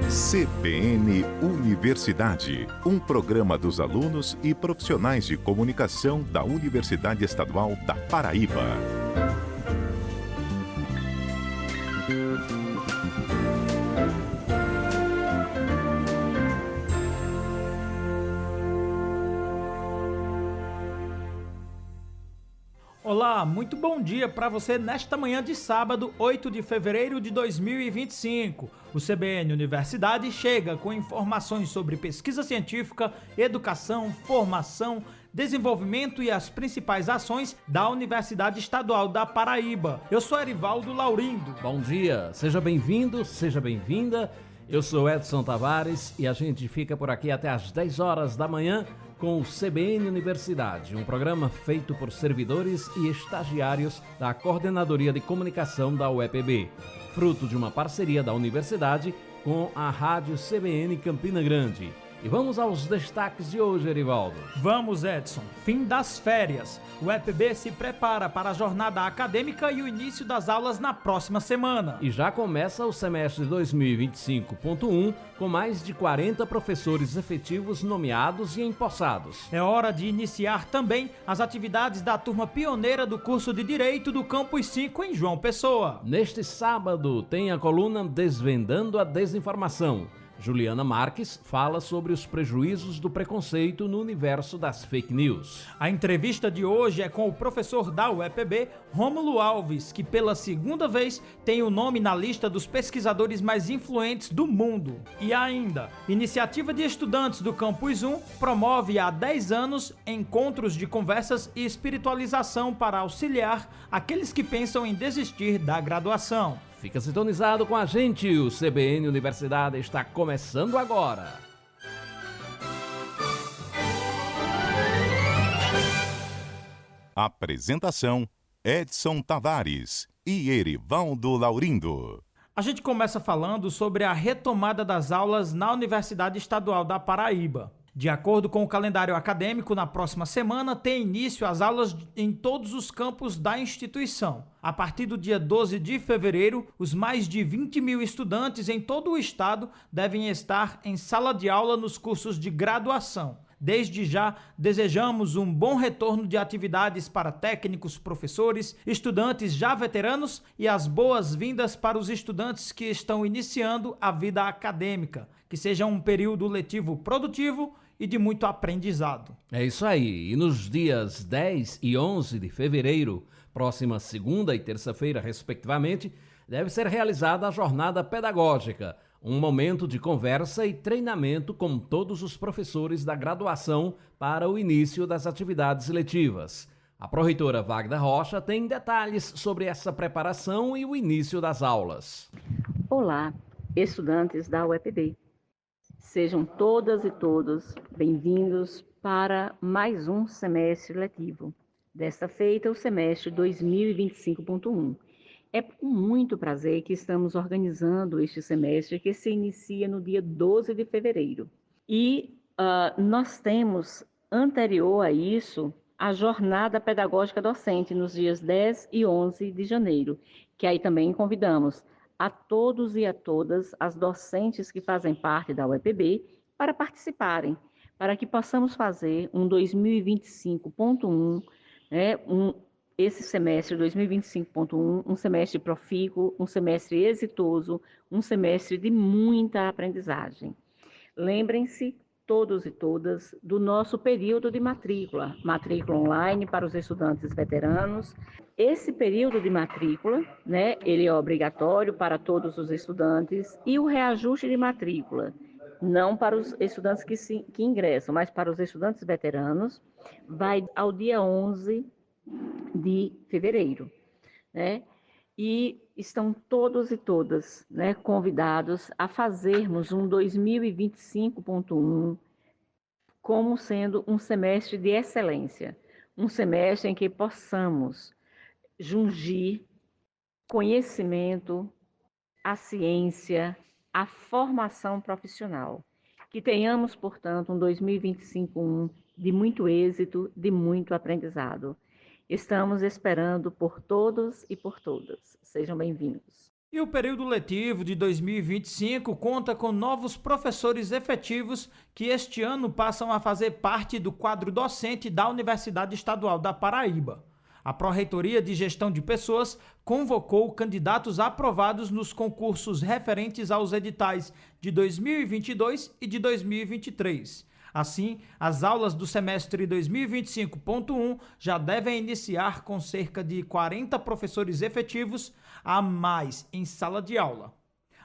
CBN Universidade, um programa dos alunos e profissionais de comunicação da Universidade Estadual da Paraíba. Olá, muito bom dia para você nesta manhã de sábado, 8 de fevereiro de 2025. O CBN Universidade chega com informações sobre pesquisa científica, educação, formação, desenvolvimento e as principais ações da Universidade Estadual da Paraíba. Eu sou Erivaldo Laurindo. Bom dia, seja bem-vindo, seja bem-vinda. Eu sou Edson Tavares e a gente fica por aqui até às 10 horas da manhã com o CBN Universidade, um programa feito por servidores e estagiários da Coordenadoria de Comunicação da UEPB, fruto de uma parceria da universidade com a Rádio CBN Campina Grande. E vamos aos destaques de hoje, Erivaldo. Vamos, Edson. Fim das férias. O UEPB se prepara para a jornada acadêmica e o início das aulas na próxima semana. E já começa o semestre 2025.1 com mais de 40 professores efetivos nomeados e empossados. É hora de iniciar também as atividades da turma pioneira do curso de Direito do Campus 5 em João Pessoa. Neste sábado tem a coluna Desvendando a Desinformação. Juliana Marques fala sobre os prejuízos do preconceito no universo das fake news. A entrevista de hoje é com o professor da UEPB, Rômulo Alves, que pela segunda vez tem o nome na lista dos pesquisadores mais influentes do mundo. E ainda, iniciativa de estudantes do Campus 1 promove há 10 anos encontros de conversas e espiritualização para auxiliar aqueles que pensam em desistir da graduação. Fica sintonizado com a gente, o CBN Universidade está começando agora. Apresentação: Edson Tavares e Erivaldo Laurindo. A gente começa falando sobre a retomada das aulas na Universidade Estadual da Paraíba. De acordo com o calendário acadêmico, na próxima semana tem início as aulas em todos os campos da instituição. A partir do dia 12 de fevereiro, os mais de 20 mil estudantes em todo o estado devem estar em sala de aula nos cursos de graduação. Desde já, desejamos um bom retorno de atividades para técnicos, professores, estudantes já veteranos e as boas-vindas para os estudantes que estão iniciando a vida acadêmica. Que seja um período letivo produtivo e de muito aprendizado. É isso aí. E nos dias 10 e 11 de fevereiro, próxima segunda e terça-feira, respectivamente, deve ser realizada a jornada pedagógica, um momento de conversa e treinamento com todos os professores da graduação para o início das atividades letivas. A pró-reitora Wagda Rocha tem detalhes sobre essa preparação e o início das aulas. Olá, estudantes da UEPB. Sejam todas e todos bem-vindos para mais um semestre letivo. Desta feita, o semestre 2025.1. É com muito prazer que estamos organizando este semestre que se inicia no dia 12 de fevereiro. E nós temos, anterior a isso, a jornada pedagógica docente nos dias 10 e 11 de janeiro, que aí também convidamos a todos e a todas as docentes que fazem parte da UEPB para participarem, para que possamos fazer um 2025.1, esse semestre 2025.1, um semestre profícuo, um semestre exitoso, um semestre de muita aprendizagem. Lembrem-se, todos e todas, do nosso período de matrícula online para os estudantes veteranos. Esse período de matrícula, ele é obrigatório para todos os estudantes, e o reajuste de matrícula, não para os estudantes que ingressam, mas para os estudantes veteranos, vai ao dia 11 de fevereiro, E estão todos e todas, convidados a fazermos um 2025.1 como sendo um semestre de excelência, um semestre em que possamos jungir conhecimento, a ciência, a formação profissional. Que tenhamos, portanto, um 2025.1 de muito êxito, de muito aprendizado. Estamos esperando por todos e por todas. Sejam bem-vindos. E o período letivo de 2025 conta com novos professores efetivos que este ano passam a fazer parte do quadro docente da Universidade Estadual da Paraíba. A Pró-Reitoria de Gestão de Pessoas convocou candidatos aprovados nos concursos referentes aos editais de 2022 e de 2023. Assim, as aulas do semestre 2025.1 já devem iniciar com cerca de 40 professores efetivos a mais em sala de aula.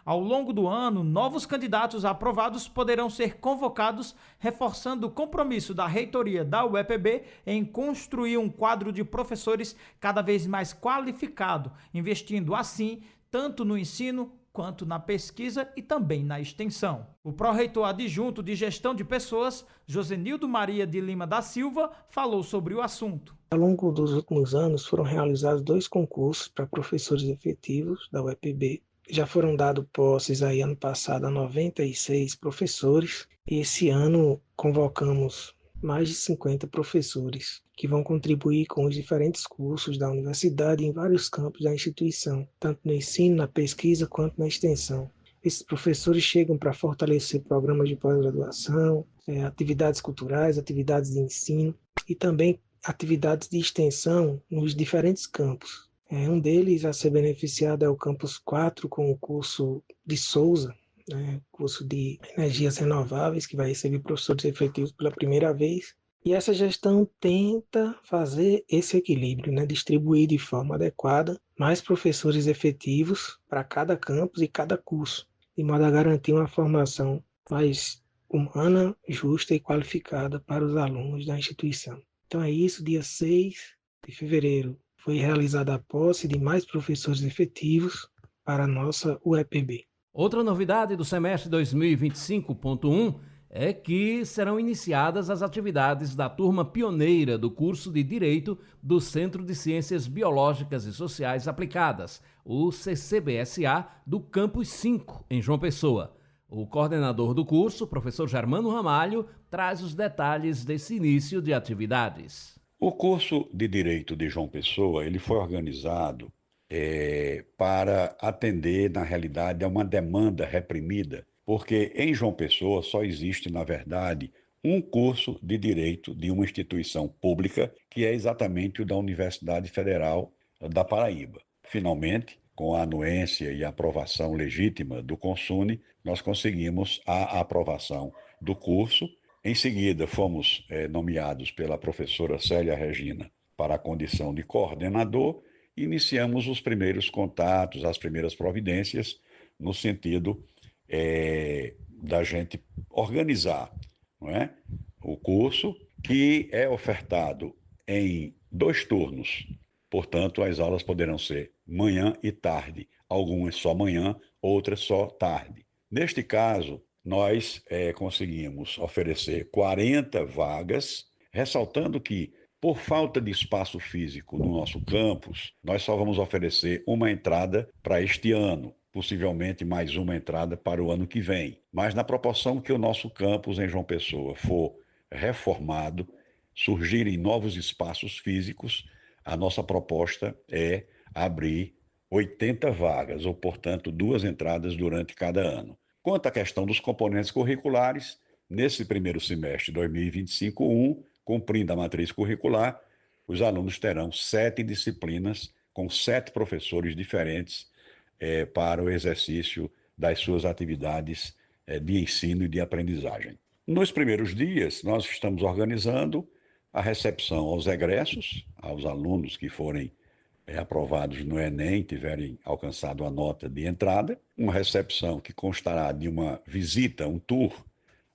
Ao longo do ano, novos candidatos aprovados poderão ser convocados, reforçando o compromisso da reitoria da UEPB em construir um quadro de professores cada vez mais qualificado, investindo assim tanto no ensino quanto na pesquisa e também na extensão. O pró-reitor adjunto de Gestão de Pessoas, Josenildo Maria de Lima da Silva, falou sobre o assunto. Ao longo dos últimos anos foram realizados 2 concursos para professores efetivos da UEPB. Já foram dados posses aí ano passado a 96 professores e esse ano convocamos mais de 50 professores que vão contribuir com os diferentes cursos da universidade em vários campos da instituição, tanto no ensino, na pesquisa, quanto na extensão. Esses professores chegam para fortalecer programas de pós-graduação, atividades culturais, atividades de ensino e também atividades de extensão nos diferentes campos. Um deles a ser beneficiado é o Campus 4, com o curso de Souza, curso de energias renováveis, que vai receber professores efetivos pela primeira vez. E essa gestão tenta fazer esse equilíbrio, distribuir de forma adequada mais professores efetivos para cada campus e cada curso, de modo a garantir uma formação mais humana, justa e qualificada para os alunos da instituição. Então é isso, dia 6 de fevereiro foi realizada a posse de mais professores efetivos para a nossa UEPB. Outra novidade do semestre 2025.1 é que serão iniciadas as atividades da turma pioneira do curso de Direito do Centro de Ciências Biológicas e Sociais Aplicadas, o CCBSA, do Campus 5, em João Pessoa. O coordenador do curso, professor Germano Ramalho, traz os detalhes desse início de atividades. O curso de Direito de João Pessoa ele foi organizado para atender, na realidade, a uma demanda reprimida, porque em João Pessoa só existe, na verdade, um curso de Direito de uma instituição pública, que é exatamente o da Universidade Federal da Paraíba. Finalmente, com a anuência e a aprovação legítima do Consune, nós conseguimos a aprovação do curso. Em seguida, fomos nomeados pela professora Célia Regina para a condição de coordenador e iniciamos os primeiros contatos, as primeiras providências, no sentido da gente organizar, não é? O curso, que é ofertado em 2 turnos. Portanto, as aulas poderão ser manhã e tarde, algumas só manhã, outras só tarde. Neste caso, nós conseguimos oferecer 40 vagas, ressaltando que, por falta de espaço físico no nosso campus, nós só vamos oferecer uma entrada para este ano, possivelmente mais uma entrada para o ano que vem. Mas na proporção que o nosso campus em João Pessoa for reformado, surgirem novos espaços físicos, a nossa proposta é abrir 80 vagas, ou, portanto, 2 entradas durante cada ano. Quanto à questão dos componentes curriculares, nesse primeiro semestre de 2025-1, cumprindo a matriz curricular, os alunos terão 7 disciplinas com 7 professores diferentes para o exercício das suas atividades de ensino e de aprendizagem. Nos primeiros dias, nós estamos organizando a recepção aos egressos, aos alunos que forem aprovados no Enem, tiverem alcançado a nota de entrada, uma recepção que constará de uma visita, um tour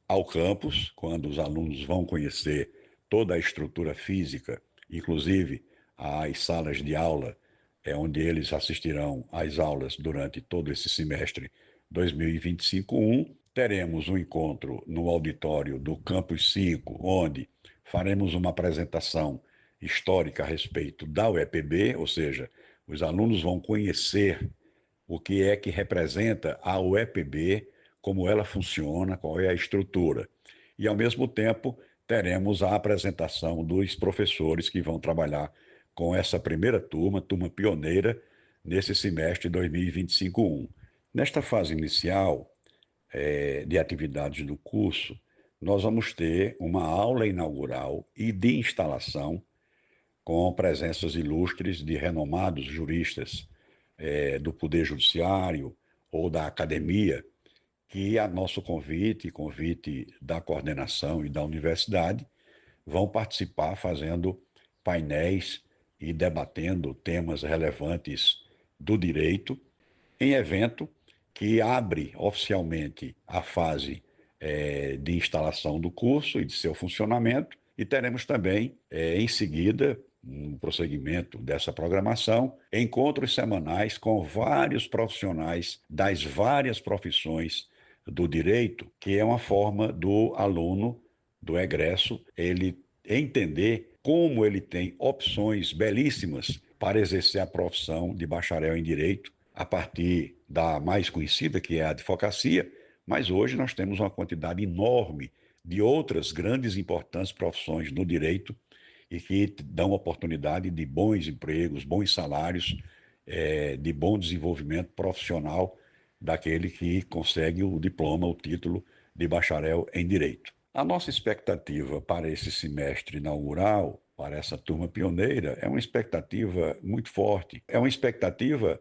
ao campus, quando os alunos vão conhecer toda a estrutura física, inclusive as salas de aula, onde eles assistirão às aulas durante todo esse semestre 2025-1. Teremos um encontro no auditório do Campus 5, onde faremos uma apresentação histórica a respeito da UEPB, ou seja, os alunos vão conhecer o que é que representa a UEPB, como ela funciona, qual é a estrutura. E, ao mesmo tempo, teremos a apresentação dos professores que vão trabalhar com essa primeira turma pioneira, nesse semestre 2025-1. Nesta fase inicial de atividades do curso, nós vamos ter uma aula inaugural e de instalação com presenças ilustres de renomados juristas do Poder Judiciário ou da academia, que a nosso convite da coordenação e da universidade, vão participar fazendo painéis e debatendo temas relevantes do direito, em evento que abre oficialmente a fase de instalação do curso e de seu funcionamento, e teremos também, em seguida, no prosseguimento dessa programação, encontros semanais com vários profissionais das várias profissões do direito, que é uma forma do aluno, do egresso, ele entender como ele tem opções belíssimas para exercer a profissão de bacharel em direito, a partir da mais conhecida, que é a advocacia, mas hoje nós temos uma quantidade enorme de outras grandes e importantes profissões no direito e que dão oportunidade de bons empregos, bons salários, de bom desenvolvimento profissional daquele que consegue o diploma, o título de bacharel em direito. A nossa expectativa para esse semestre inaugural, para essa turma pioneira, é uma expectativa muito forte. É uma expectativa,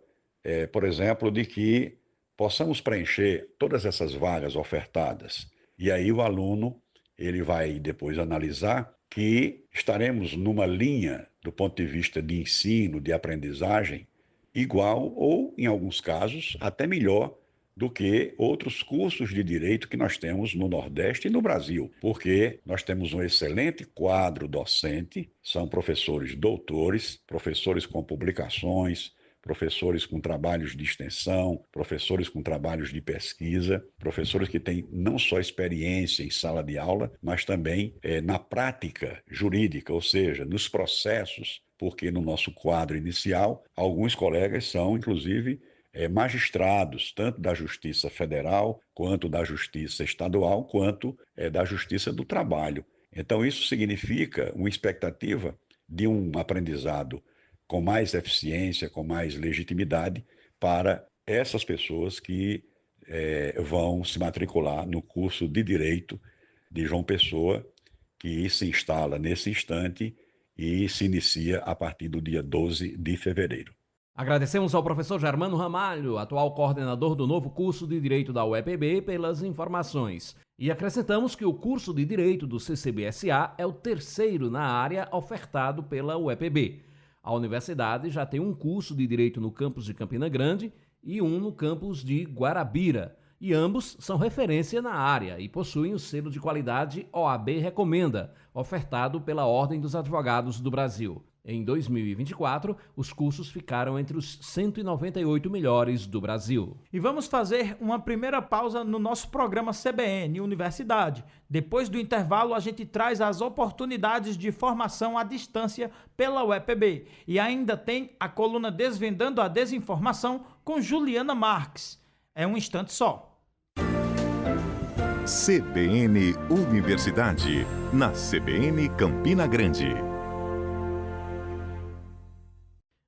por exemplo, de que possamos preencher todas essas vagas ofertadas. E aí o aluno ele vai depois analisar que estaremos numa linha, do ponto de vista de ensino, de aprendizagem, igual ou, em alguns casos, até melhor do que outros cursos de direito que nós temos no Nordeste e no Brasil, porque nós temos um excelente quadro docente, são professores doutores, professores com publicações, professores com trabalhos de extensão, professores com trabalhos de pesquisa, professores que têm não só experiência em sala de aula, mas também na prática jurídica, ou seja, nos processos, porque no nosso quadro inicial, alguns colegas são, inclusive, magistrados, tanto da Justiça Federal, quanto da Justiça Estadual, quanto da Justiça do Trabalho. Então, isso significa uma expectativa de um aprendizado com mais eficiência, com mais legitimidade para essas pessoas que vão se matricular no curso de Direito de João Pessoa, que se instala nesse instante e se inicia a partir do dia 12 de fevereiro. Agradecemos ao professor Germano Ramalho, atual coordenador do novo curso de Direito da UEPB, pelas informações. E acrescentamos que o curso de Direito do CCBSA é o terceiro na área ofertado pela UEPB. A universidade já tem um curso de Direito no campus de Campina Grande e um no campus de Guarabira, e ambos são referência na área e possuem o selo de qualidade OAB Recomenda, ofertado pela Ordem dos Advogados do Brasil. Em 2024, os cursos ficaram entre os 198 melhores do Brasil. E vamos fazer uma primeira pausa no nosso programa CBN Universidade. Depois do intervalo, a gente traz as oportunidades de formação à distância pela UEPB. E ainda tem a coluna Desvendando a Desinformação com Juliana Marques. É um instante só. CBN Universidade, na CBN Campina Grande.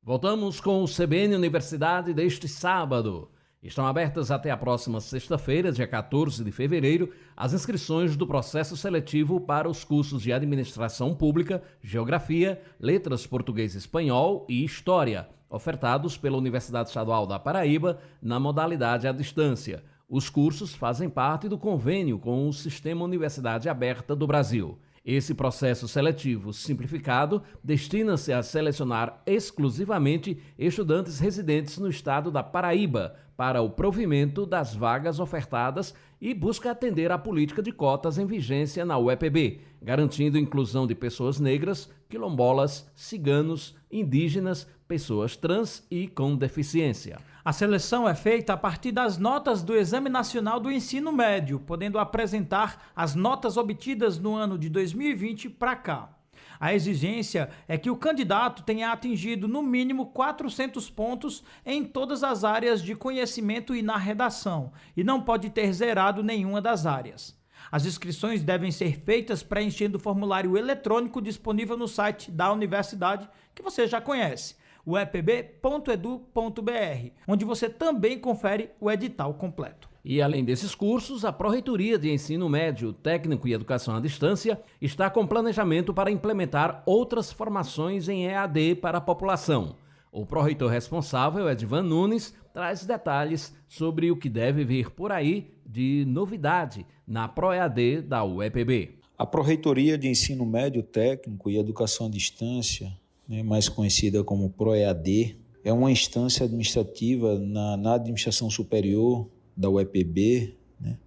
Voltamos com o CBN Universidade deste sábado. Estão abertas até a próxima sexta-feira, dia 14 de fevereiro, as inscrições do processo seletivo para os cursos de Administração Pública, Geografia, Letras Português e Espanhol e História, ofertados pela Universidade Estadual da Paraíba na modalidade à distância. Os cursos fazem parte do convênio com o Sistema Universidade Aberta do Brasil. Esse processo seletivo simplificado destina-se a selecionar exclusivamente estudantes residentes no estado da Paraíba para o provimento das vagas ofertadas e busca atender à política de cotas em vigência na UEPB, garantindo inclusão de pessoas negras, quilombolas, ciganos, indígenas, pessoas trans e com deficiência. A seleção é feita a partir das notas do Exame Nacional do Ensino Médio, podendo apresentar as notas obtidas no ano de 2020 para cá. A exigência é que o candidato tenha atingido no mínimo 400 pontos em todas as áreas de conhecimento e na redação, e não pode ter zerado nenhuma das áreas. As inscrições devem ser feitas preenchendo o formulário eletrônico disponível no site da universidade, que você já conhece. uepb.edu.br, onde você também confere o edital completo. E além desses cursos, a Pró-Reitoria de Ensino Médio, Técnico e Educação à Distância está com planejamento para implementar outras formações em EAD para a população. O pró-reitor responsável, Edivan Nunes, traz detalhes sobre o que deve vir por aí de novidade na Pró-EAD da UEPB. A Pró-Reitoria de Ensino Médio, Técnico e Educação à Distância, mais conhecida como Pró-EAD, é uma instância administrativa na administração superior da UEPB,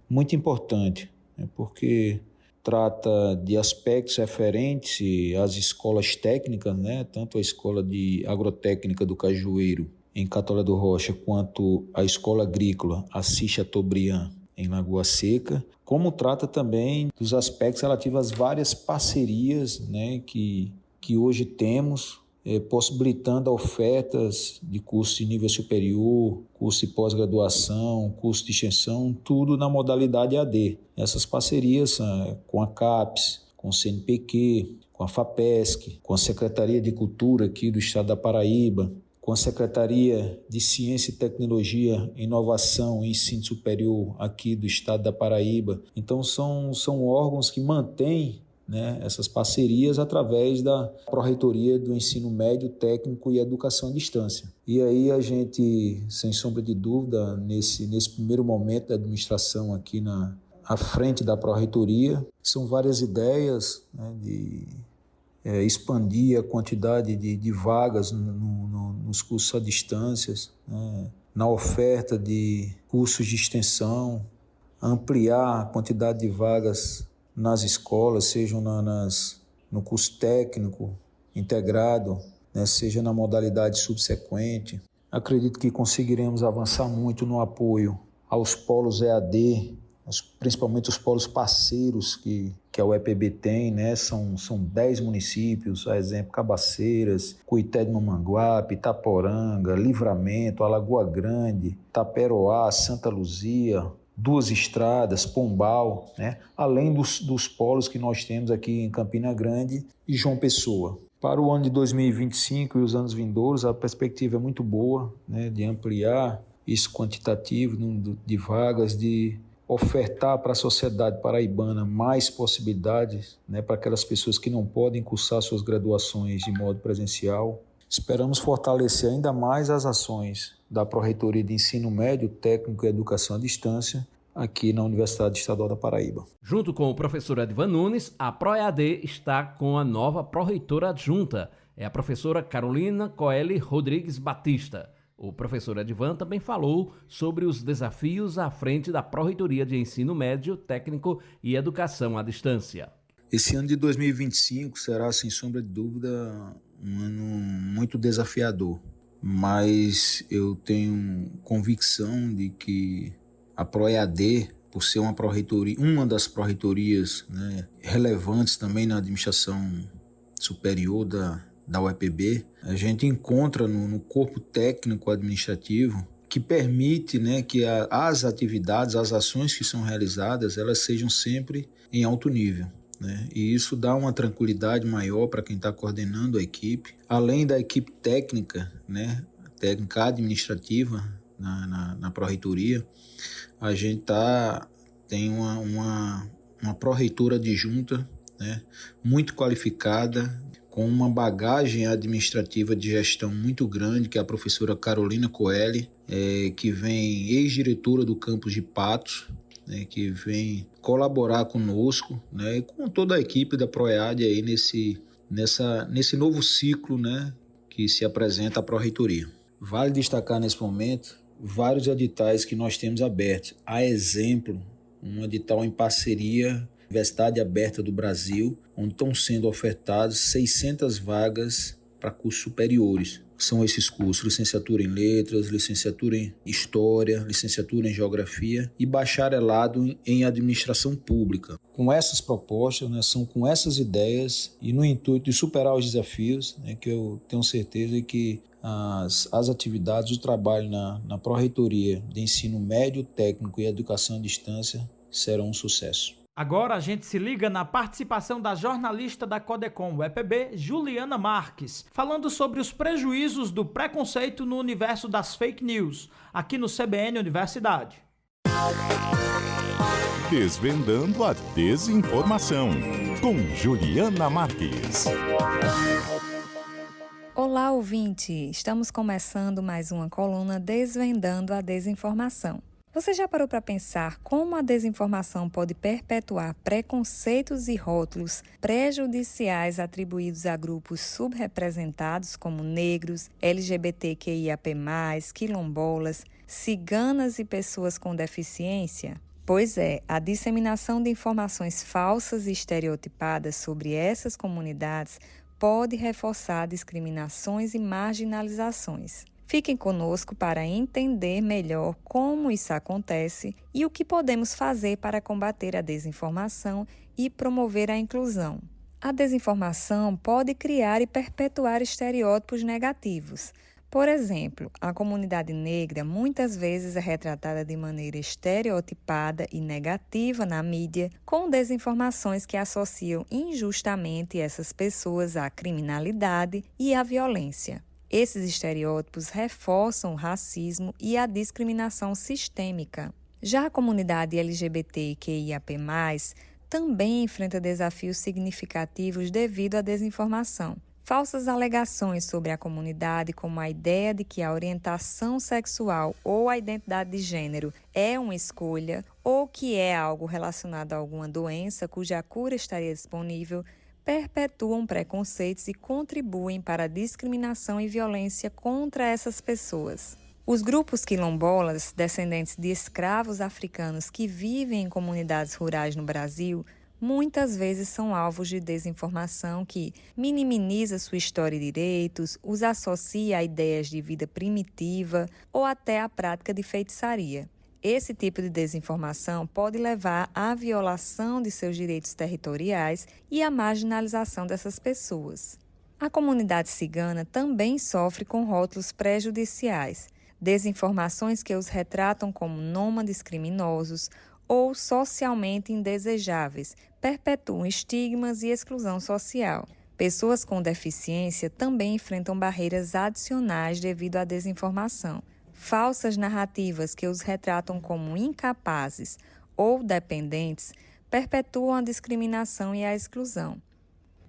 muito importante, porque trata de aspectos referentes às escolas técnicas, tanto a Escola de Agrotécnica do Cajueiro, em Catolé do Rocha, quanto a Escola Agrícola Assis Chateaubriand, em Lagoa Seca, como trata também dos aspectos relativos às várias parcerias que hoje temos, possibilitando ofertas de cursos de nível superior, curso de pós-graduação, curso de extensão, tudo na modalidade AD. Essas parcerias com a CAPES, com o CNPq, com a FAPESC, com a Secretaria de Cultura aqui do Estado da Paraíba, com a Secretaria de Ciência e Tecnologia, Inovação e Ensino Superior aqui do Estado da Paraíba. Então são órgãos que mantêm essas parcerias através da Pró-Reitoria do Ensino Médio, Técnico e Educação à Distância. E aí a gente, sem sombra de dúvida, nesse primeiro momento da administração aqui à frente da Pró-Reitoria, são várias ideias de expandir a quantidade de vagas nos cursos à distância, na oferta de cursos de extensão, ampliar a quantidade de vagas nas escolas, sejam no curso técnico integrado, seja na modalidade subsequente. Acredito que conseguiremos avançar muito no apoio aos polos EAD, principalmente os polos parceiros que a UEPB tem, são 10 municípios, a exemplo, Cabaceiras, Cuité de Mamanguape, Itaporanga, Livramento, Alagoa Grande, Taperoá, Santa Luzia, Duas Estradas, Pombal, além dos polos que nós temos aqui em Campina Grande e João Pessoa. Para o ano de 2025 e os anos vindouros, a perspectiva é muito boa, de ampliar isso quantitativo de vagas, de ofertar para a sociedade paraibana mais possibilidades, para aquelas pessoas que não podem cursar suas graduações de modo presencial. Esperamos fortalecer ainda mais as ações da Pró-Reitoria de Ensino Médio, Técnico e Educação à Distância aqui na Universidade Estadual da Paraíba. Junto com o professor Edivan Nunes, a Pró-EAD está com a nova pró-reitora adjunta, é a professora Carolina Coeli Rodrigues Batista. O professor Edivan também falou sobre os desafios à frente da Pró-Reitoria de Ensino Médio, Técnico e Educação à Distância. Esse ano de 2025 será, sem sombra de dúvida, um ano muito desafiador, mas eu tenho convicção de que a Pró-EAD, por ser uma das pró-reitorias relevantes também na administração superior da UEPB, a gente encontra no corpo técnico administrativo que permite que as atividades, as ações que são realizadas, elas sejam sempre em alto nível. E isso dá uma tranquilidade maior para quem está coordenando a equipe, além da equipe técnica, técnica administrativa na Pró-Reitoria. A gente tem uma pró-reitora adjunta, muito qualificada, com uma bagagem administrativa de gestão muito grande, que é a professora Carolina Coeli, que vem ex-diretora do campus de Patos, que vem colaborar conosco, e com toda a equipe da Pró-EAD aí nesse novo ciclo, que se apresenta à Pró-Reitoria. Vale destacar nesse momento vários editais que nós temos abertos. A exemplo, um edital em parceria Universidade Aberta do Brasil, onde estão sendo ofertadas 600 vagas para cursos superiores. São esses cursos: licenciatura em Letras, licenciatura em História, licenciatura em Geografia e bacharelado em Administração Pública. Com essas propostas, são com essas ideias e no intuito de superar os desafios, que eu tenho certeza que as atividades, o trabalho na Pró-Reitoria de Ensino Médio, Técnico e Educação à Distância serão um sucesso. Agora a gente se liga na participação da jornalista da Codecom UEPB, Juliana Marques, falando sobre os prejuízos do preconceito no universo das fake news, aqui no CBN Universidade. Desvendando a desinformação, com Juliana Marques. Olá, ouvinte! Estamos começando mais uma coluna Desvendando a Desinformação. Você já parou para pensar como a desinformação pode perpetuar preconceitos e rótulos prejudiciais atribuídos a grupos subrepresentados como negros, LGBTQIAP+, quilombolas, ciganas e pessoas com deficiência? Pois é, a disseminação de informações falsas e estereotipadas sobre essas comunidades pode reforçar discriminações e marginalizações. Fiquem conosco para entender melhor como isso acontece e o que podemos fazer para combater a desinformação e promover a inclusão. A desinformação pode criar e perpetuar estereótipos negativos. Por exemplo, a comunidade negra muitas vezes é retratada de maneira estereotipada e negativa na mídia, com desinformações que associam injustamente essas pessoas à criminalidade e à violência. Esses estereótipos reforçam o racismo e a discriminação sistêmica. Já a comunidade LGBTQIAP+, também enfrenta desafios significativos devido à desinformação. Falsas alegações sobre a comunidade, como a ideia de que a orientação sexual ou a identidade de gênero é uma escolha ou que é algo relacionado a alguma doença cuja cura estaria disponível, perpetuam preconceitos e contribuem para a discriminação e violência contra essas pessoas. Os grupos quilombolas, descendentes de escravos africanos que vivem em comunidades rurais no Brasil, muitas vezes são alvos de desinformação que minimiza sua história e direitos, os associa a ideias de vida primitiva ou até a prática de feitiçaria. Esse tipo de desinformação pode levar à violação de seus direitos territoriais e à marginalização dessas pessoas. A comunidade cigana também sofre com rótulos prejudiciais, desinformações que os retratam como nômades criminosos ou socialmente indesejáveis, perpetuam estigmas e exclusão social. Pessoas com deficiência também enfrentam barreiras adicionais devido à desinformação. Falsas narrativas que os retratam como incapazes ou dependentes perpetuam a discriminação e a exclusão.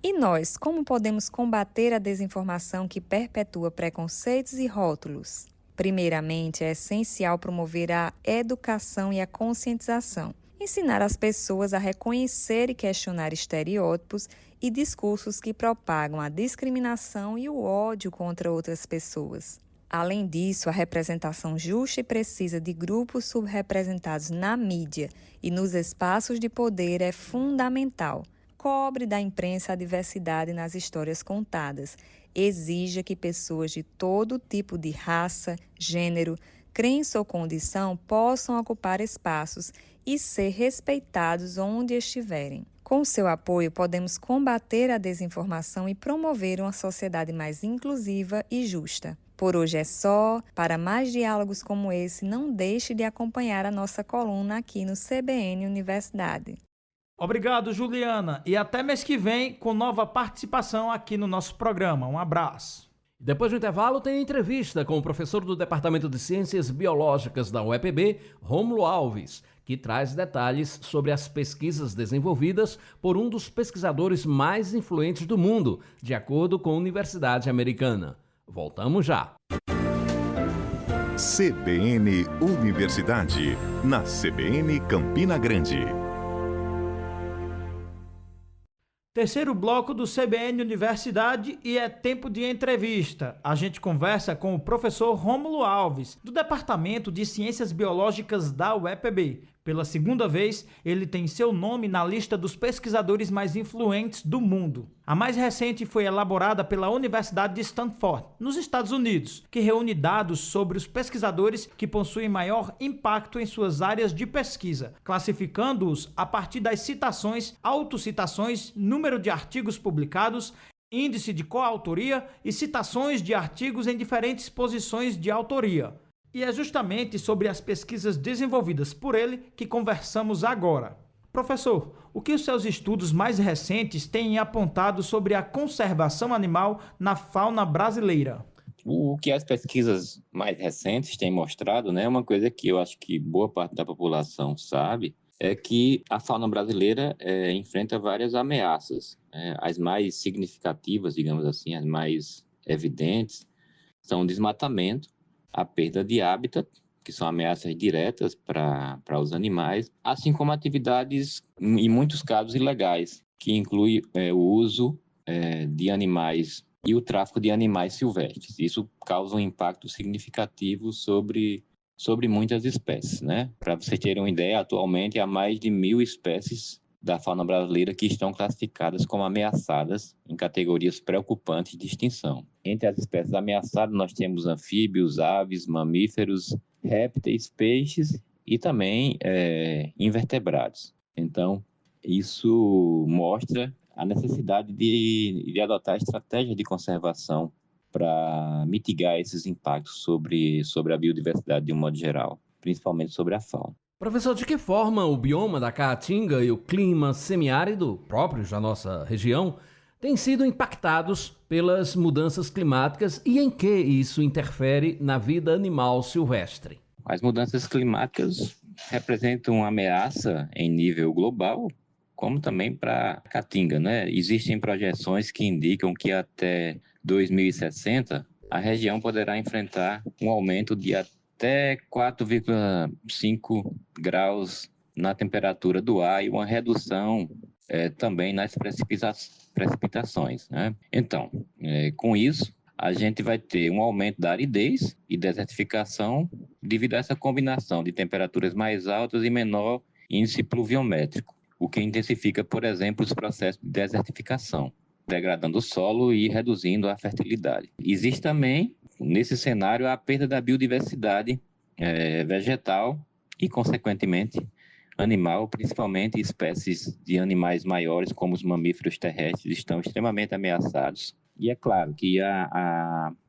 E nós, como podemos combater a desinformação que perpetua preconceitos e rótulos? Primeiramente, é essencial promover a educação e a conscientização. Ensinar as pessoas a reconhecer e questionar estereótipos e discursos que propagam a discriminação e o ódio contra outras pessoas. Além disso, a representação justa e precisa de grupos subrepresentados na mídia e nos espaços de poder é fundamental. Cobre da imprensa a diversidade nas histórias contadas. Exija que pessoas de todo tipo de raça, gênero, crença ou condição possam ocupar espaços e ser respeitados onde estiverem. Com seu apoio, podemos combater a desinformação e promover uma sociedade mais inclusiva e justa. Por hoje é só. Para mais diálogos como esse, não deixe de acompanhar a nossa coluna aqui no CBN Universidade. Obrigado, Juliana, e até mês que vem com nova participação aqui no nosso programa. Um abraço. Depois do intervalo, tem entrevista com o professor do Departamento de Ciências Biológicas da UEPB, Rômulo Alves, que traz detalhes sobre as pesquisas desenvolvidas por um dos pesquisadores mais influentes do mundo, de acordo com a Universidade Americana. Voltamos já. CBN Universidade, na CBN Campina Grande. Terceiro bloco do CBN Universidade e é tempo de entrevista. A gente conversa com o professor Rômulo Alves, do Departamento de Ciências Biológicas da UEPB. Pela segunda vez, ele tem seu nome na lista dos pesquisadores mais influentes do mundo. A mais recente foi elaborada pela Universidade de Stanford, nos Estados Unidos, que reúne dados sobre os pesquisadores que possuem maior impacto em suas áreas de pesquisa, classificando-os a partir das citações, autocitações, número de artigos publicados, índice de coautoria e citações de artigos em diferentes posições de autoria. E é justamente sobre as pesquisas desenvolvidas por ele que conversamos agora. Professor, o que os seus estudos mais recentes têm apontado sobre a conservação animal na fauna brasileira? O que as pesquisas mais recentes têm mostrado, né, uma coisa que eu acho que boa parte da população sabe, é que a fauna brasileira enfrenta várias ameaças. As mais significativas, digamos assim, as mais evidentes, são o desmatamento, a perda de hábitat, que são ameaças diretas para os animais, assim como atividades, em muitos casos, ilegais, que inclui o uso de animais e o tráfico de animais silvestres. Isso causa um impacto significativo sobre muitas espécies, né? Para vocês terem uma ideia, atualmente há mais de 1.000 espécies da fauna brasileira que estão classificadas como ameaçadas em categorias preocupantes de extinção. Entre as espécies ameaçadas, nós temos anfíbios, aves, mamíferos, répteis, peixes e também invertebrados. Então, isso mostra a necessidade de adotar estratégias de conservação para mitigar esses impactos sobre a biodiversidade de um modo geral, principalmente sobre a fauna. Professor, de que forma o bioma da Caatinga e o clima semiárido, próprios da nossa região, têm sido impactados pelas mudanças climáticas e em que isso interfere na vida animal silvestre? As mudanças climáticas representam uma ameaça em nível global, como também para a Caatinga, né? Existem projeções que indicam que até 2060 a região poderá enfrentar um aumento de até 4,5 graus na temperatura do ar e uma redução também nas precipitações, né? Então, com isso, a gente vai ter um aumento da aridez e desertificação devido a essa combinação de temperaturas mais altas e menor índice pluviométrico, o que intensifica, por exemplo, os processos de desertificação, degradando o solo e reduzindo a fertilidade. Existe também, nesse cenário, a perda da biodiversidade vegetal e, consequentemente, animal, principalmente espécies de animais maiores, como os mamíferos terrestres, estão extremamente ameaçados. E é claro que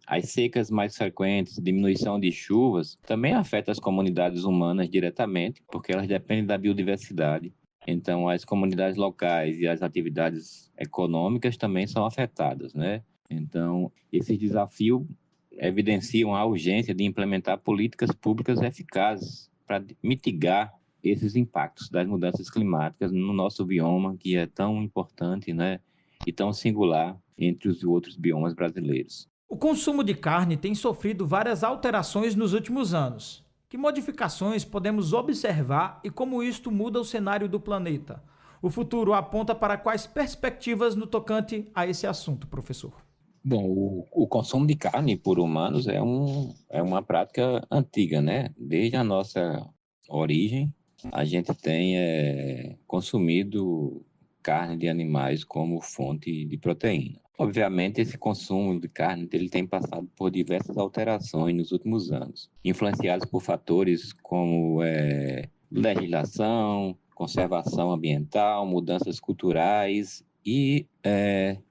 as secas mais frequentes, diminuição de chuvas, também afetam as comunidades humanas diretamente, porque elas dependem da biodiversidade. Então, as comunidades locais e as atividades econômicas também são afetadas, né? Então, esses desafios evidenciam a urgência de implementar políticas públicas eficazes para mitigar esses impactos das mudanças climáticas no nosso bioma, que é tão importante, né? E tão singular entre os outros biomas brasileiros. O consumo de carne tem sofrido várias alterações nos últimos anos. Que modificações podemos observar e como isto muda o cenário do planeta? O futuro aponta para quais perspectivas no tocante a esse assunto, professor? Bom, o consumo de carne por humanos é uma prática antiga, né? Desde a nossa origem, a gente tem consumido carne de animais como fonte de proteína. Obviamente, esse consumo de carne ele tem passado por diversas alterações nos últimos anos, influenciados por fatores como legislação, conservação ambiental, mudanças culturais e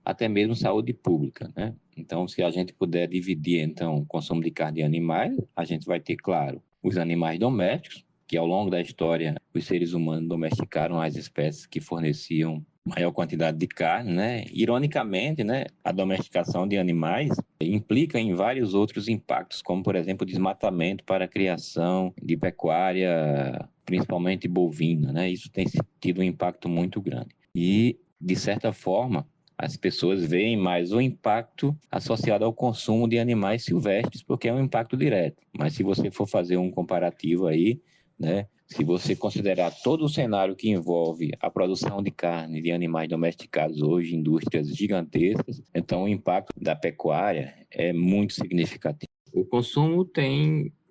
até mesmo saúde pública, né? Então, se a gente puder dividir então, o consumo de carne de animais, a gente vai ter, claro, os animais domésticos, que ao longo da história os seres humanos domesticaram as espécies que forneciam maior quantidade de carne, né? Ironicamente, né, a domesticação de animais implica em vários outros impactos, como, por exemplo, o desmatamento para a criação de pecuária, principalmente bovina, né? Isso tem tido um impacto muito grande. E, de certa forma, as pessoas veem mais o impacto associado ao consumo de animais silvestres, porque é um impacto direto. Mas se você for fazer um comparativo aí, né? Se você considerar todo o cenário que envolve a produção de carne de animais domesticados hoje, indústrias gigantescas, então o impacto da pecuária é muito significativo. O consumo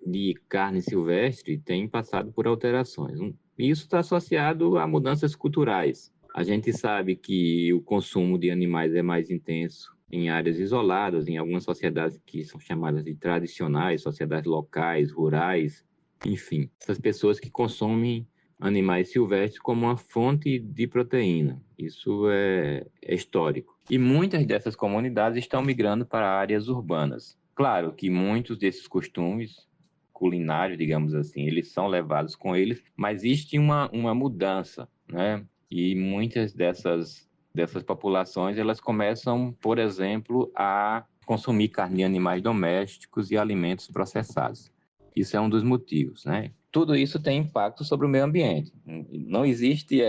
de carne silvestre tem passado por alterações. Isso está associado a mudanças culturais. A gente sabe que o consumo de animais é mais intenso em áreas isoladas, em algumas sociedades que são chamadas de tradicionais, sociedades locais, rurais, enfim, essas pessoas que consomem animais silvestres como uma fonte de proteína. Isso é histórico. E muitas dessas comunidades estão migrando para áreas urbanas. Claro que muitos desses costumes culinários, digamos assim, eles são levados com eles, mas existe uma mudança né? E muitas dessas populações, elas começam, por exemplo, a consumir carne de animais domésticos e alimentos processados. Isso é um dos motivos, né? Tudo isso tem impacto sobre o meio ambiente. Não existe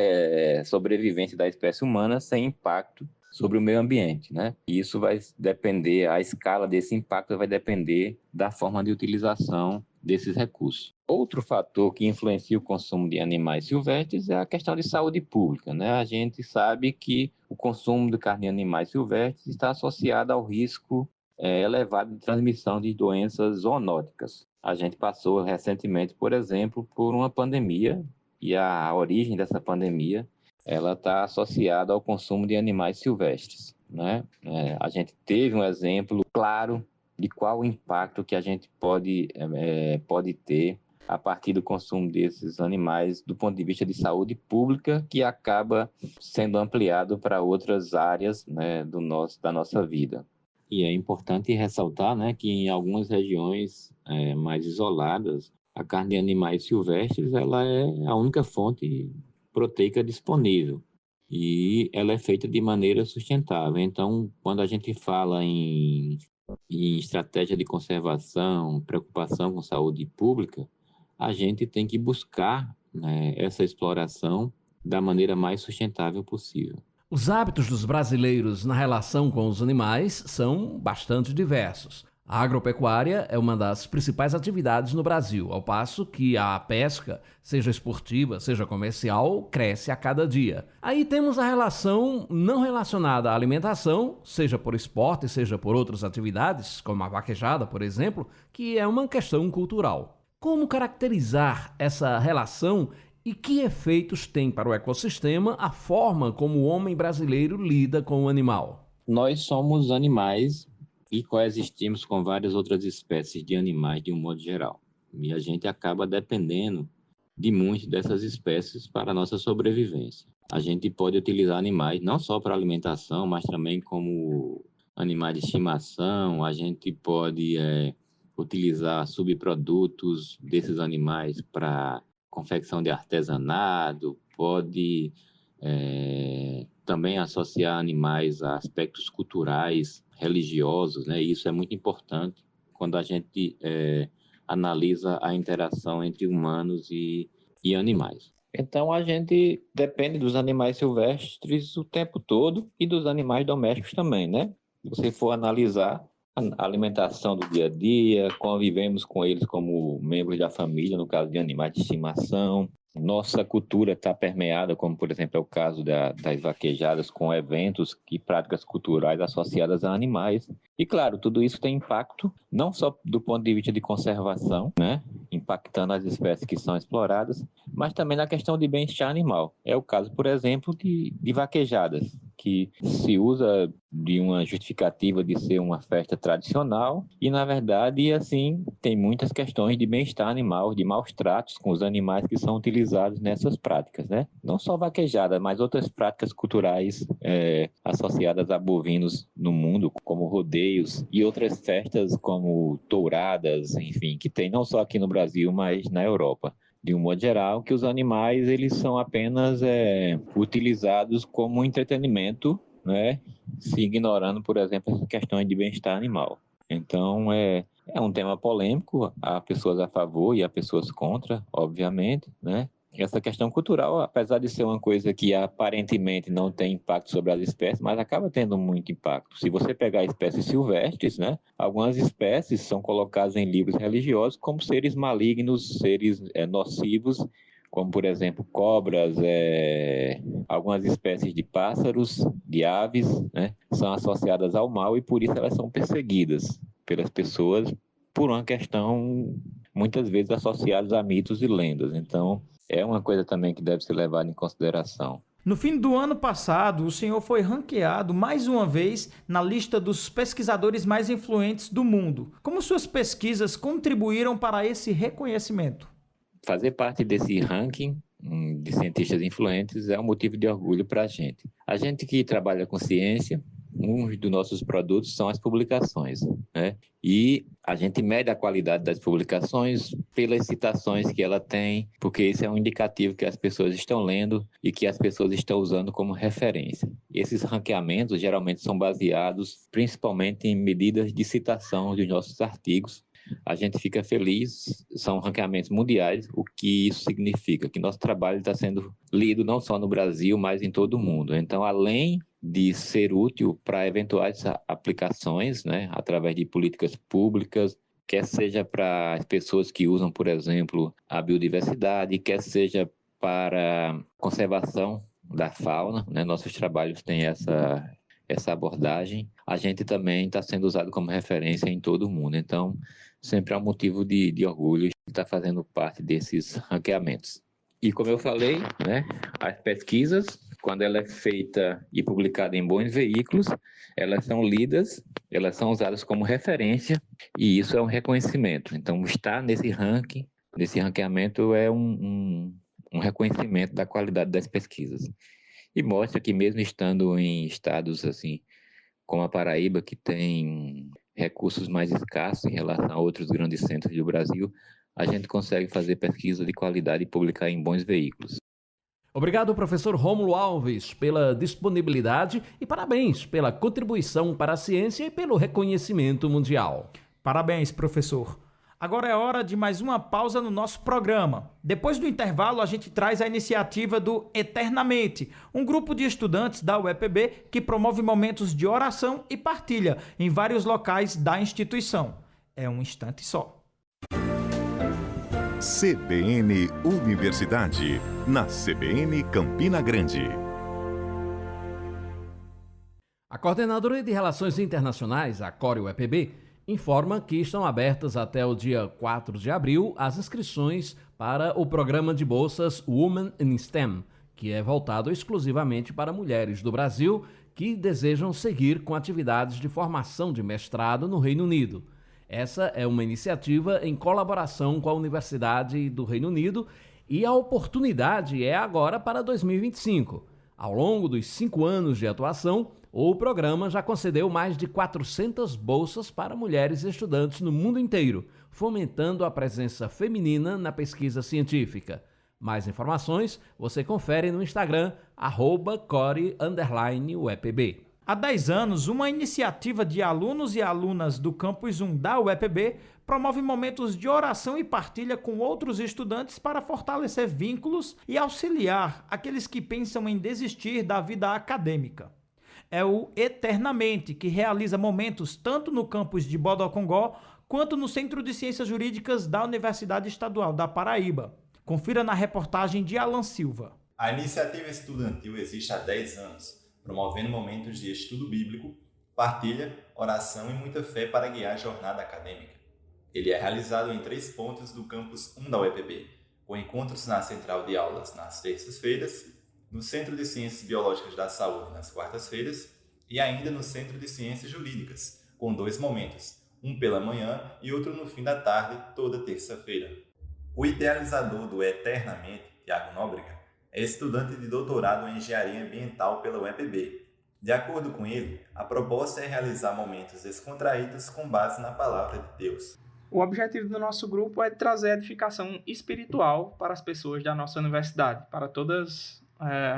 sobrevivência da espécie humana sem impacto sobre o meio ambiente, né? E isso vai depender, a escala desse impacto vai depender da forma de utilização desses recursos. Outro fator que influencia o consumo de animais silvestres é a questão de saúde pública, né? A gente sabe que o consumo de carne de animais silvestres está associado ao risco elevado de transmissão de doenças zoonóticas. A gente passou recentemente, por exemplo, por uma pandemia, e a origem dessa pandemia ela está associada ao consumo de animais silvestres, né? A gente teve um exemplo claro de qual o impacto que a gente pode ter a partir do consumo desses animais do ponto de vista de saúde pública, que acaba sendo ampliado para outras áreas, né, da nossa vida. E é importante ressaltar, né, que em algumas regiões mais isoladas, a carne de animais silvestres ela é a única fonte proteica disponível e ela é feita de maneira sustentável. Então, quando a gente fala em estratégia de conservação, preocupação com saúde pública, a gente tem que buscar, né, essa exploração da maneira mais sustentável possível. Os hábitos dos brasileiros na relação com os animais são bastante diversos. A agropecuária é uma das principais atividades no Brasil, ao passo que a pesca, seja esportiva, seja comercial, cresce a cada dia. Aí temos a relação não relacionada à alimentação, seja por esporte, seja por outras atividades, como a vaquejada, por exemplo, que é uma questão cultural. Como caracterizar essa relação e que efeitos tem para o ecossistema a forma como o homem brasileiro lida com o animal? Nós somos animais e coexistimos com várias outras espécies de animais de um modo geral. E a gente acaba dependendo de muitas dessas espécies para a nossa sobrevivência. A gente pode utilizar animais não só para alimentação, mas também como animais de estimação. A gente pode utilizar subprodutos desses animais para confecção de artesanato, pode também associar animais a aspectos culturais, religiosos, né? Isso é muito importante quando a gente analisa a interação entre humanos e animais. Então, a gente depende dos animais silvestres o tempo todo e dos animais domésticos também, né? Se você for analisar a alimentação do dia a dia, convivemos com eles como membros da família, no caso de animais de estimação. Nossa cultura está permeada, como por exemplo é o caso das vaquejadas, com eventos e práticas culturais associadas a animais. E claro, tudo isso tem impacto, não só do ponto de vista de conservação, né, impactando as espécies que são exploradas, mas também na questão de bem-estar animal. É o caso, por exemplo, de vaquejadas, que se usa de uma justificativa de ser uma festa tradicional e, na verdade, assim, tem muitas questões de bem-estar animal, de maus tratos com os animais que são utilizados nessas práticas, né? Não só vaquejada, mas outras práticas culturais associadas a bovinos no mundo, como rodeios e outras festas como touradas, enfim, que tem não só aqui no Brasil, mas na Europa. De um modo geral, que os animais eles são apenas utilizados como entretenimento, né? Se ignorando, por exemplo, essas questões de bem-estar animal. Então, é um tema polêmico, há pessoas a favor e há pessoas contra, obviamente, né? Essa questão cultural, apesar de ser uma coisa que aparentemente não tem impacto sobre as espécies, mas acaba tendo muito impacto. Se você pegar espécies silvestres, né, algumas espécies são colocadas em livros religiosos como seres malignos, seres nocivos, como, por exemplo, cobras, algumas espécies de pássaros, de aves, né, são associadas ao mal e por isso elas são perseguidas pelas pessoas por uma questão, muitas vezes, associada a mitos e lendas. Então, é uma coisa também que deve ser levada em consideração. No fim do ano passado, o senhor foi ranqueado mais uma vez na lista dos pesquisadores mais influentes do mundo. Como suas pesquisas contribuíram para esse reconhecimento? Fazer parte desse ranking de cientistas influentes é um motivo de orgulho para a gente. A gente que trabalha com ciência, um dos nossos produtos são as publicações, né? E a gente mede a qualidade das publicações pelas citações que ela tem, porque esse é um indicativo que as pessoas estão lendo e que as pessoas estão usando como referência. Esses ranqueamentos geralmente são baseados principalmente em medidas de citação dos nossos artigos. A gente fica feliz, são ranqueamentos mundiais, o que isso significa? Que nosso trabalho está sendo lido não só no Brasil, mas em todo o mundo. Então, além de ser útil para eventuais aplicações, né, através de políticas públicas, quer seja para as pessoas que usam, por exemplo, a biodiversidade, quer seja para conservação da fauna, né, nossos trabalhos têm essa abordagem, a gente também está sendo usado como referência em todo o mundo. Então, sempre é um motivo de orgulho estar fazendo parte desses ranqueamentos. E como eu falei, né, as pesquisas, quando ela é feita e publicada em bons veículos, elas são lidas, elas são usadas como referência, e isso é um reconhecimento. Então, estar nesse ranqueamento é um reconhecimento da qualidade das pesquisas. E mostra que mesmo estando em estados assim, como a Paraíba, que tem recursos mais escassos em relação a outros grandes centros do Brasil, a gente consegue fazer pesquisa de qualidade e publicar em bons veículos. Obrigado, professor Rômulo Alves, pela disponibilidade e parabéns pela contribuição para a ciência e pelo reconhecimento mundial. Parabéns, professor. Agora é hora de mais uma pausa no nosso programa. Depois do intervalo, a gente traz a iniciativa do Eternamente, um grupo de estudantes da UEPB que promove momentos de oração e partilha em vários locais da instituição. É um instante só. CBN Universidade, na CBN Campina Grande. A Coordenadoria de Relações Internacionais, a CORE-UEPB, informa que estão abertas até o dia 4 de abril as inscrições para o programa de bolsas Women in STEM, que é voltado exclusivamente para mulheres do Brasil que desejam seguir com atividades de formação de mestrado no Reino Unido. Essa é uma iniciativa em colaboração com a Universidade do Reino Unido e a oportunidade é agora para 2025. Ao longo dos 5 anos de atuação, o programa já concedeu mais de 400 bolsas para mulheres estudantes no mundo inteiro, fomentando a presença feminina na pesquisa científica. Mais informações você confere no Instagram, @core_UEPB. Há 10 anos, uma iniciativa de alunos e alunas do Campus 1 da UEPB promove momentos de oração e partilha com outros estudantes para fortalecer vínculos e auxiliar aqueles que pensam em desistir da vida acadêmica. É o Eternamente, que realiza momentos tanto no campus de Bodocongó quanto no Centro de Ciências Jurídicas da Universidade Estadual da Paraíba. Confira na reportagem de Alan Silva. A iniciativa estudantil existe há 10 anos, promovendo momentos de estudo bíblico, partilha, oração e muita fé para guiar a jornada acadêmica. Ele é realizado em 3 pontos do campus 1 da UEPB, com encontros na central de aulas nas terças-feiras, no Centro de Ciências Biológicas da Saúde nas quartas-feiras e ainda no Centro de Ciências Jurídicas, com 2 momentos, um pela manhã e outro no fim da tarde, toda terça-feira. O idealizador do Eternamente, Tiago Nóbrega, é estudante de doutorado em Engenharia Ambiental pela UEPB. De acordo com ele, a proposta é realizar momentos descontraídos com base na Palavra de Deus. O objetivo do nosso grupo é trazer edificação espiritual para as pessoas da nossa universidade, para todos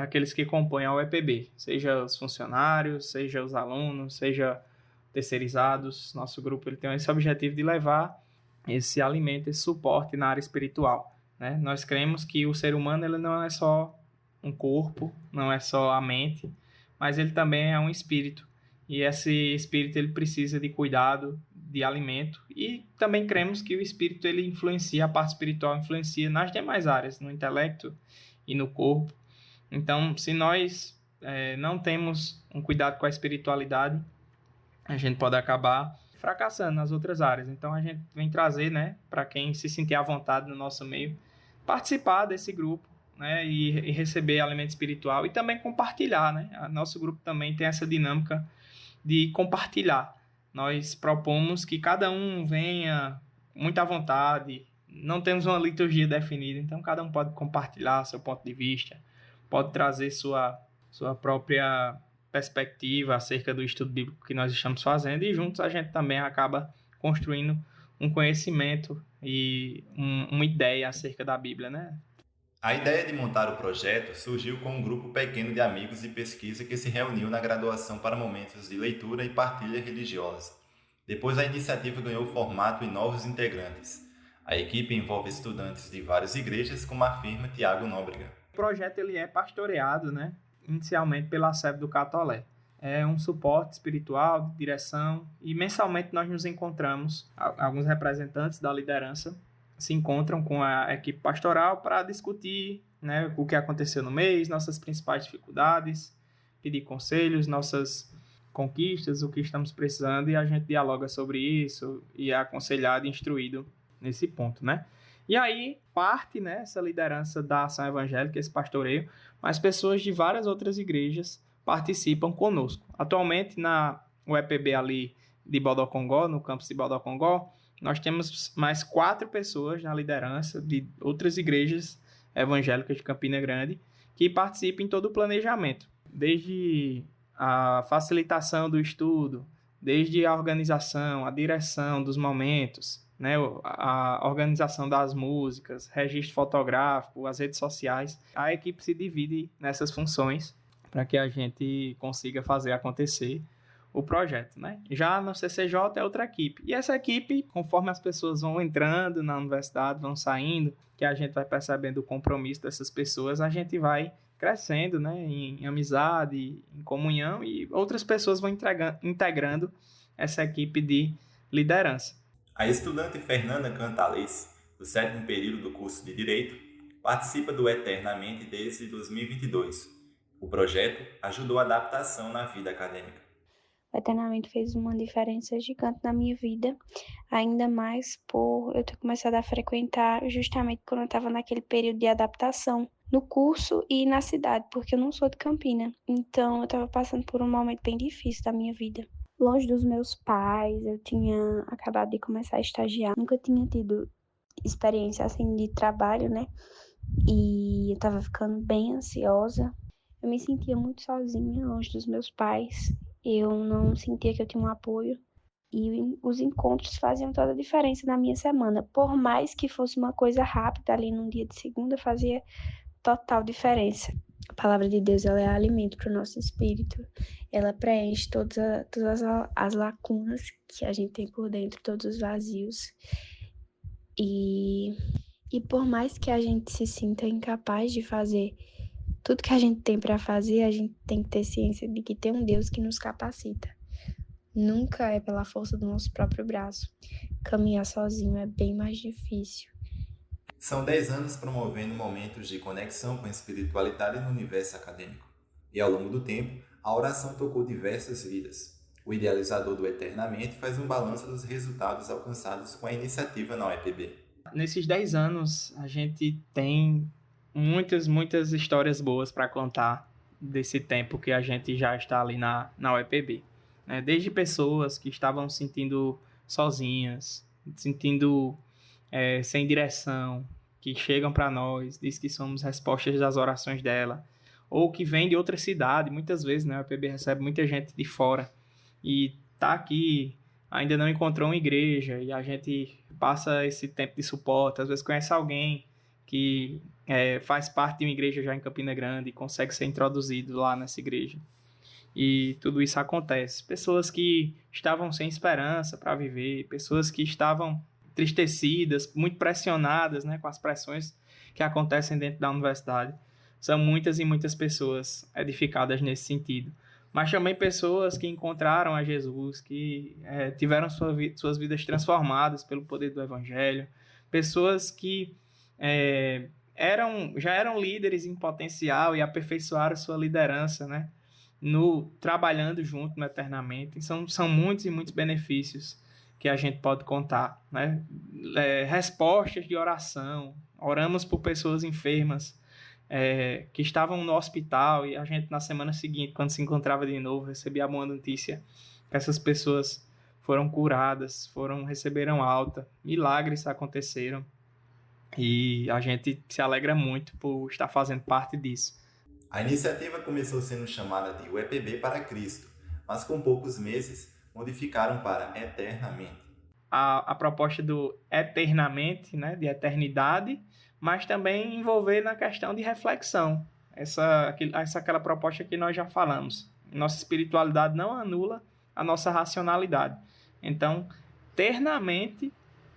aqueles que compõem a UEPB, seja os funcionários, seja os alunos, seja terceirizados. Nosso grupo ele tem esse objetivo de levar esse alimento, esse suporte na área espiritual, né? Nós cremos que o ser humano ele não é só um corpo, não é só a mente, mas ele também é um espírito. E esse espírito ele precisa de cuidado, de alimento. E também cremos que o espírito ele influencia, a parte espiritual influencia nas demais áreas, no intelecto e no corpo. Então, se nós não temos um cuidado com a espiritualidade, a gente pode acabar fracassando nas outras áreas. Então, a gente vem trazer, né, para quem se sentir à vontade no nosso meio, participar desse grupo, né, e receber alimento espiritual e também compartilhar, né? Nosso grupo também tem essa dinâmica de compartilhar. Nós propomos que cada um venha muito à vontade, não temos uma liturgia definida, então cada um pode compartilhar seu ponto de vista, pode trazer sua própria perspectiva acerca do estudo bíblico que nós estamos fazendo, e juntos a gente também acaba construindo um conhecimento e uma ideia acerca da Bíblia, né? A ideia de montar o projeto surgiu com um grupo pequeno de amigos de pesquisa que se reuniu na graduação para momentos de leitura e partilha religiosa. Depois a iniciativa ganhou formato e novos integrantes. A equipe envolve estudantes de várias igrejas, como afirma Tiago Nóbrega. O projeto ele é pastoreado, né, inicialmente pela sede do Catolé. É um suporte espiritual, de direção, e mensalmente nós nos encontramos, alguns representantes da liderança se encontram com a equipe pastoral para discutir, né, o que aconteceu no mês, nossas principais dificuldades, pedir conselhos, nossas conquistas, o que estamos precisando, e a gente dialoga sobre isso e é aconselhado e instruído nesse ponto, né? E aí parte, né, essa liderança da ação evangélica, esse pastoreio, mas pessoas de várias outras igrejas participam conosco. Atualmente na UEPB ali de Bodocongó, no campus de Bodocongó, nós temos mais 4 pessoas na liderança de outras igrejas evangélicas de Campina Grande que participam em todo o planejamento, desde a facilitação do estudo, desde a organização, a direção dos momentos, né, a organização das músicas, registro fotográfico, as redes sociais. A equipe se divide nessas funções para que a gente consiga fazer acontecer o projeto, né? Já no CCJ é outra equipe. E essa equipe, conforme as pessoas vão entrando na universidade, vão saindo, que a gente vai percebendo o compromisso dessas pessoas, a gente vai crescendo, né, em amizade, em comunhão, e outras pessoas vão integrando essa equipe de liderança. A estudante Fernanda Cantales, do 7º período do curso de Direito, participa do Eternamente desde 2022. O projeto ajudou a adaptação na vida acadêmica. O Eternamente fez uma diferença gigante na minha vida, ainda mais por eu ter começado a frequentar justamente quando eu estava naquele período de adaptação no curso e na cidade, porque eu não sou de Campina. Então eu estava passando por um momento bem difícil da minha vida. Longe dos meus pais, eu tinha acabado de começar a estagiar, nunca tinha tido experiência assim de trabalho, né? E eu estava ficando bem ansiosa. Eu me sentia muito sozinha, longe dos meus pais. Eu não sentia que eu tinha um apoio. E os encontros faziam toda a diferença na minha semana. Por mais que fosse uma coisa rápida, ali num dia de segunda, fazia total diferença. A palavra de Deus, ela é alimento para o nosso espírito. Ela preenche todas as lacunas que a gente tem por dentro, todos os vazios. E por mais que a gente se sinta incapaz de fazer tudo que a gente tem para fazer, a gente tem que ter ciência de que tem um Deus que nos capacita. Nunca é pela força do nosso próprio braço. Caminhar sozinho é bem mais difícil. São 10 anos promovendo momentos de conexão com a espiritualidade no universo acadêmico. E ao longo do tempo, a oração tocou diversas vidas. O idealizador do Eternamente faz um balanço dos resultados alcançados com a iniciativa na UEPB. Nesses 10 anos, a gente tem muitas histórias boas para contar desse tempo que a gente já está ali na UEPB. Né? Desde pessoas que estavam se sentindo sozinhas, sentindo sem direção, que chegam para nós, diz que somos respostas das orações dela, ou que vem de outra cidade. Muitas vezes, né, a UEPB recebe muita gente de fora e tá aqui, ainda não encontrou uma igreja, e a gente passa esse tempo de suporte, às vezes conhece alguém que faz parte de uma igreja já em Campina Grande e consegue ser introduzido lá nessa igreja. E tudo isso acontece. Pessoas que estavam sem esperança para viver, pessoas que estavam entristecidas, muito pressionadas, né, com as pressões que acontecem dentro da universidade. São muitas e muitas pessoas edificadas nesse sentido. Mas também pessoas que encontraram a Jesus, que tiveram suas vidas transformadas pelo poder do Evangelho. Pessoas que já eram líderes em potencial e aperfeiçoaram sua liderança, né, trabalhando junto no Eternamente. São muitos e muitos benefícios que a gente pode contar, né? Respostas de oração. Oramos por pessoas enfermas que estavam no hospital, e a gente, na semana seguinte, quando se encontrava de novo, recebia a boa notícia que essas pessoas foram curadas, receberam alta, milagres aconteceram, e a gente se alegra muito por estar fazendo parte disso. A iniciativa começou sendo chamada de UEPB para Cristo, mas com poucos meses modificaram para Eternamente. A proposta do eternamente, né, de eternidade, mas também envolver na questão de reflexão. Aquela proposta que nós já falamos. Nossa espiritualidade não anula a nossa racionalidade. Então, eternamente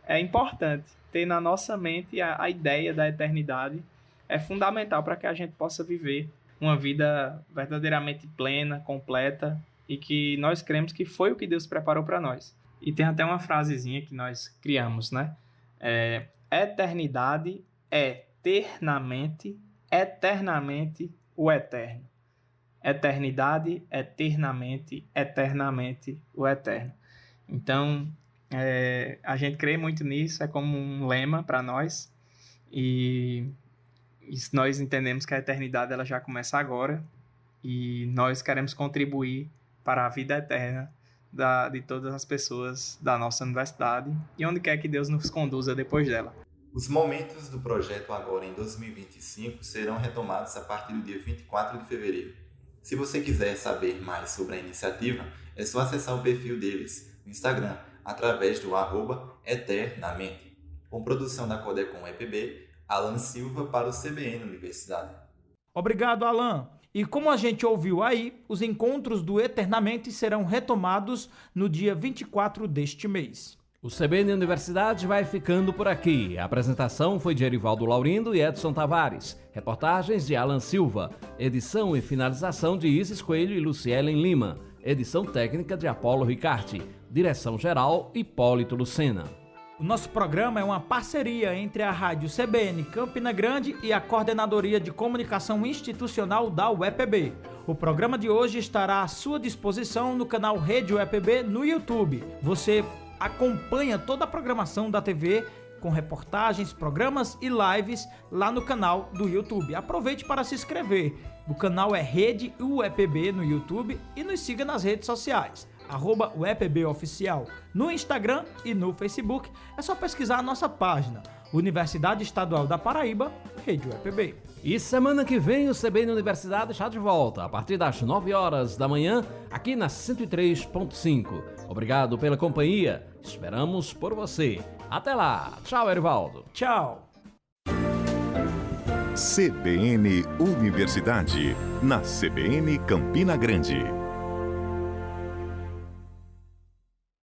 é importante. Ter na nossa mente a ideia da eternidade é fundamental para que a gente possa viver uma vida verdadeiramente plena, completa, e que nós cremos que foi o que Deus preparou para nós. E tem até uma frasezinha que nós criamos, né? Eternidade é eternamente o eterno. Eternidade, eternamente o eterno. Então, a gente crê muito nisso, é como um lema para nós, e nós entendemos que a eternidade ela já começa agora, e nós queremos contribuir para a vida eterna de todas as pessoas da nossa universidade e onde quer que Deus nos conduza depois dela. Os momentos do projeto agora em 2025 serão retomados a partir do dia 24 de fevereiro. Se você quiser saber mais sobre a iniciativa, é só acessar o perfil deles no Instagram, através do @eternamente. Com produção da Codecom EPB, Alan Silva para o CBN Universidade. Obrigado, Alan. E como a gente ouviu aí, os encontros do Eternamente serão retomados no dia 24 deste mês. O CBN Universidade vai ficando por aqui. A apresentação foi de Erivaldo Laurindo e Edson Tavares. Reportagens de Alan Silva. Edição e finalização de Isis Coelho e Lucielen Lima. Edição técnica de Apolo Ricarte. Direção-geral Hipólito Lucena. O nosso programa é uma parceria entre a Rádio CBN Campina Grande e a Coordenadoria de Comunicação Institucional da UEPB. O programa de hoje estará à sua disposição no canal Rede UEPB no YouTube. Você acompanha toda a programação da TV com reportagens, programas e lives lá no canal do YouTube. Aproveite para se inscrever. O canal é Rede UEPB no YouTube e nos siga nas redes sociais. @UEPB Oficial no Instagram e no Facebook. É só pesquisar a nossa página Universidade Estadual da Paraíba, Rede UEPB. E semana que vem o CBN Universidade está de volta, a partir das 9 horas da manhã, aqui na 103.5. Obrigado pela companhia, esperamos por você. Até lá, tchau, Erivaldo. Tchau. CBN Universidade, na CBN Campina Grande.